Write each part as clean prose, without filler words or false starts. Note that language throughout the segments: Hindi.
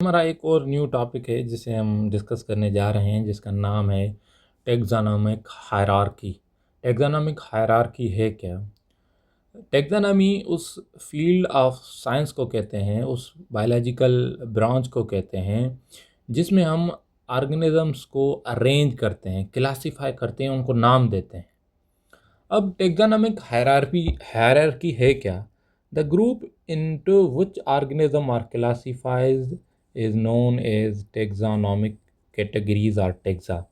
हमारा एक और न्यू टॉपिक है जिसे हम डिस्कस करने जा रहे हैं, जिसका नाम है टेक्सोनोमिक हायरार्की। टेक्सोनोमिक हायरार्की है क्या? टेक्सोनोमी उस फील्ड ऑफ साइंस को कहते हैं, उस बायोलॉजिकल ब्रांच को कहते हैं जिसमें हम ऑर्गेनिजम्स को अरेंज करते हैं, क्लासिफाई करते हैं, उनको नाम देते हैं। अब टेक्सोनोमिक हायरार्की है क्या? The group into which organism are classified is known as taxonomic categories और टेक्सा।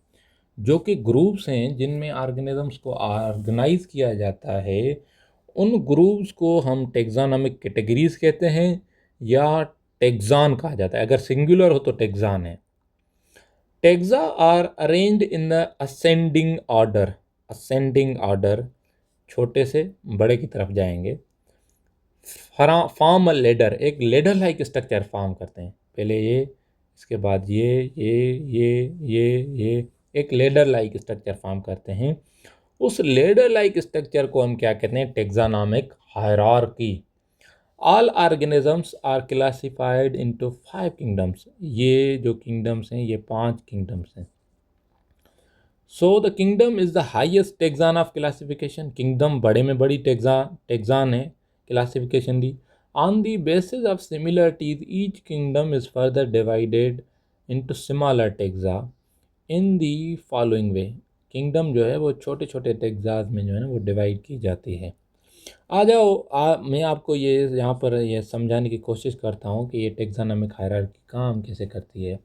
जो कि ग्रुप्स हैं जिनमें ऑर्गेनिजम्स को ऑर्गेनाइज किया जाता है, उन ग्रुप्स को हम टेक्सोनोमिक कैटेगरीज कहते हैं या टेक्सान कहा जाता है। अगर सिंगुलर हो तो टेक्सान है। Taxa are arranged in the ascending order, छोटे से बड़े की तरफ जाएंगे। फॉर्म अ लेडर, एक लेडर लाइक स्ट्रक्चर फॉर्म करते हैं। पहले ये, इसके बाद ये एक लेडर लाइक स्ट्रक्चर फॉर्म करते हैं। उस लेडर लाइक स्ट्रक्चर को हम क्या कहते हैं? Taxonomic hierarchy. All organisms are classified into 5 kingdoms. ये जो किंगडम्स हैं, ये 5 किंगडम्स हैं। So the kingdom is the highest taxon of classification. Kingdom बड़े में बड़ी टेक्सान है क्लासिफिकेशन दी। On the basis of similarities each kingdom is further divided into smaller taxa in the following way. Kingdom जो है वो छोटे छोटे टेक्सास में जो है ना वो डिवाइड की जाती है। आ जाओ, मैं आपको ये यहाँ पर ये समझाने की कोशिश करता हूँ कि ये टेक्सोनोमिक हायरार्की काम कैसे करती है।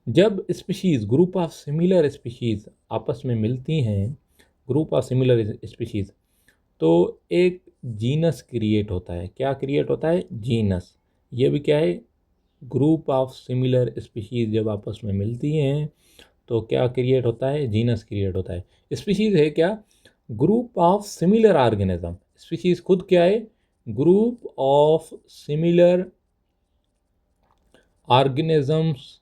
जब species, group of similar species आपस में मिलती हैं, ग्रुप ऑफ सिमिलर स्पीशीज़, तो एक जीनस क्रिएट होता है। क्या क्रिएट होता है? जीनस। ये भी क्या है? ग्रुप ऑफ सिमिलर स्पीशीज़ जब आपस में मिलती हैं तो क्या क्रिएट होता है? जीनस क्रिएट होता है। स्पीशीज़ है क्या? Group of similar organism. Species खुद क्या है? Group of similar organisms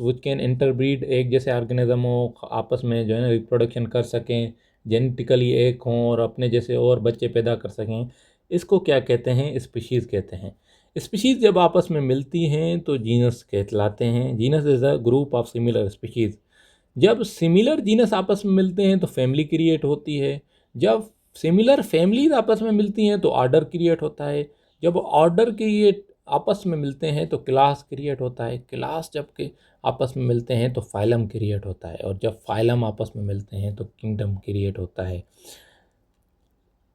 which can interbreed. एक जैसे ऑर्गेनिज्म हो, आपस में जो है ना रिप्रोडक्शन कर सकें, जेनेटिकली एक हों और अपने जैसे और बच्चे पैदा कर सकें, इसको क्या कहते हैं? स्पीशीज़ कहते हैं। स्पीशीज़ जब आपस में मिलती हैं तो जीनस कहलाते हैं। Genus is a group of similar species. जब सिमिलर जीनस आपस में मिलते हैं तो फैमिली क्रिएट होती है। जब सिमिलर फैमिलीज आपस में मिलती हैं तो ऑर्डर क्रिएट होता है। जब ऑर्डर क्रिएट आपस में मिलते हैं तो क्लास क्रिएट होता है। क्लास जब के आपस में मिलते हैं तो फाइलम क्रिएट होता है। और जब फाइलम आपस में मिलते हैं तो किंगडम क्रिएट होता है।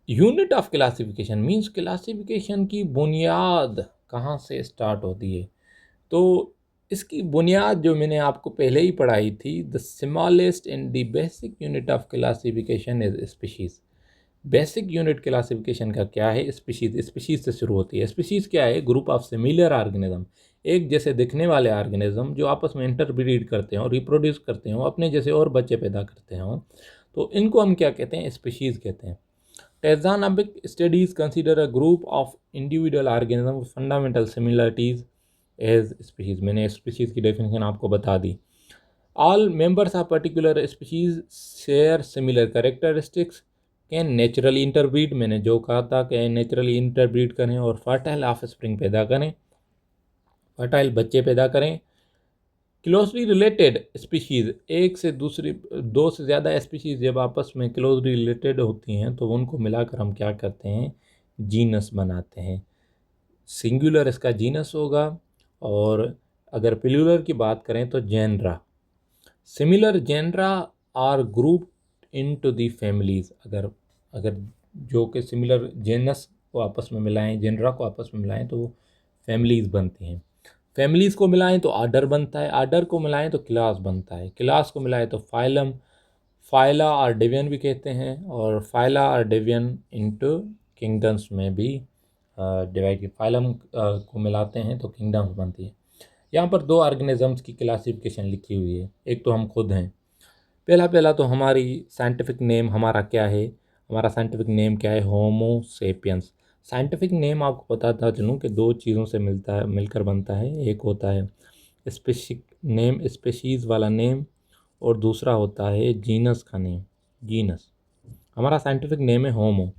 Unit of classification means classification की बुनियाद कहाँ से स्टार्ट होती है? तो इसकी बुनियाद जो मैंने आपको पहले ही पढ़ाई थी, the smallest and the basic unit of classification is species. Basic unit classification का क्या है? स्पीशीज़। स्पीशीज़ से शुरू होती है। स्पीशीज़ क्या है? ग्रुप ऑफ सिमिलर ऑर्गेनिज्म, एक जैसे दिखने वाले ऑर्गेनिज्म जो आपस में इंटरब्रीड करते हों, रिप्रोड्यूस करते हों, अपने जैसे और बच्चे पैदा करते हों, तो इनको हम क्या कहते हैं? स्पीशीज़ कहते हैं। Taxonomic studies consider a group of individual organisms with fundamental similarities as species। मैंने species की definition आपको बता दी। All members of particular species share similar characteristics, can naturally interbreed, मैंने जो कहा था कि naturally interbreed करें और fertile offspring पैदा करें, fertile बच्चे पैदा करें। क्लोजली रिलेटेड स्पीशीज़, एक से दूसरी, दो से ज़्यादा स्पीशीज़ जब आपस में क्लोजली रिलेटेड होती हैं तो उनको मिलाकर हम क्या करते हैं? जीनस बनाते हैं। सिंगुलर इसका जीनस होगा। और अगर प्लूरल की बात करें तो genera. Similar genera are group into the families. अगर अगर जो कि सिमिलर जेनस को आपस में मिलाएं, जेनरा को आपस में मिलाएं तो फैमिलीज़ बनती हैं। फैमिलीज़ को मिलाएं तो आर्डर बनता है। आर्डर को मिलाएं तो क्लास बनता है। क्लास को मिलाएं तो फाइलम, फाइला और डिवीजन भी कहते हैं। और फाइला और डिवीजन इनटू किंगडम्स में भी डिवाइड की, फाइलम को मिलाते हैं तो किंगडम्स बनती है। यहाँ पर 2 ऑर्गेनिजम्स की क्लासिफिकेशन लिखी हुई है। एक तो हम खुद हैं। पहला तो हमारी साइंटिफिक नेम हमारा क्या है? हमारा साइंटिफिक नेम क्या है? होमो सेपियंस। साइंटिफिक नेम आपको बताता चलूँ कि 2 चीज़ों से मिलकर बनता है। एक होता है स्पेसिफिक नेम, स्पेशीज़ वाला नेम, और दूसरा होता है जीनस का नेम, जीनस। हमारा साइंटिफिक नेम है होमो।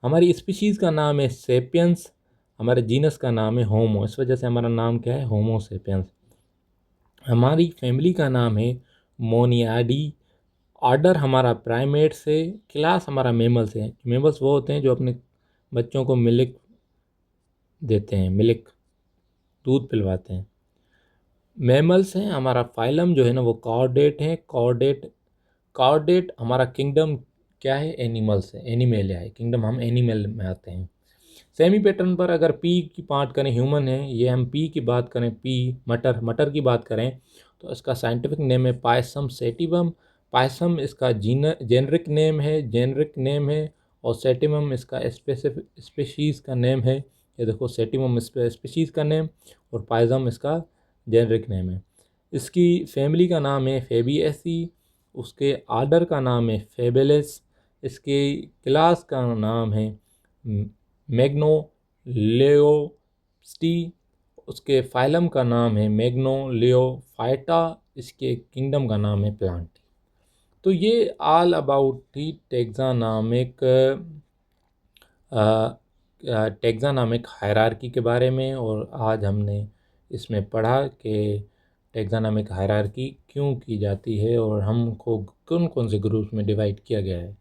हमारी स्पीशीज़ का नाम है सेपियंस। हमारे जीनस का नाम है होमो, इस वजह से हमारा नाम क्या है, होमो सेपियंस। हमारी फैमिली का नाम है मोनियाडी। ऑर्डर हमारा प्राइमेट से, क्लास हमारा मेमल से है। मेमल्स वो होते हैं जो अपने बच्चों को मिल्क देते हैं, मिल्क दूध पिलवाते हैं। मैमल्स हैं। हमारा फाइलम जो है ना वो कॉर्डेट है। कॉर्डेट हमारा किंगडम क्या है, एनिमल्स है, एनिमल है, किंगडम हम एनिमल में आते हैं। सेमी पैटर्न पर अगर पी की बात करें, ह्यूमन है ये, हम पी की बात करें, पी मटर की बात करें तो इसका साइंटिफिक नेम है पायसम सेटिवम। पायसम इसका जेनरिक नेम है और सेटिवम इसका स्पेसिफिक स्पीशीज़ का नेम है। ये देखो, सेटिवम स्पीशीज़ का नेम और पायसम इसका जेनरिक नेम है। इसकी फैमिली का नाम है फेबिएसी, उसके आर्डर का नाम है फेबेलेस, इसके क्लास का नाम है मैग्नोलेओस्टी, उसके फाइलम का नाम है मैग्नोलेओफाइटा, इसके किंगडम का नाम है प्लांट। तो ये ऑल अबाउट थी टैक्सानॉमिक हायरार्की के बारे में। और आज हमने इसमें पढ़ा कि टैक्सानॉमिक हायरार्की क्यों की जाती है और हमको कौन कौन से ग्रुप्स में डिवाइड किया गया है।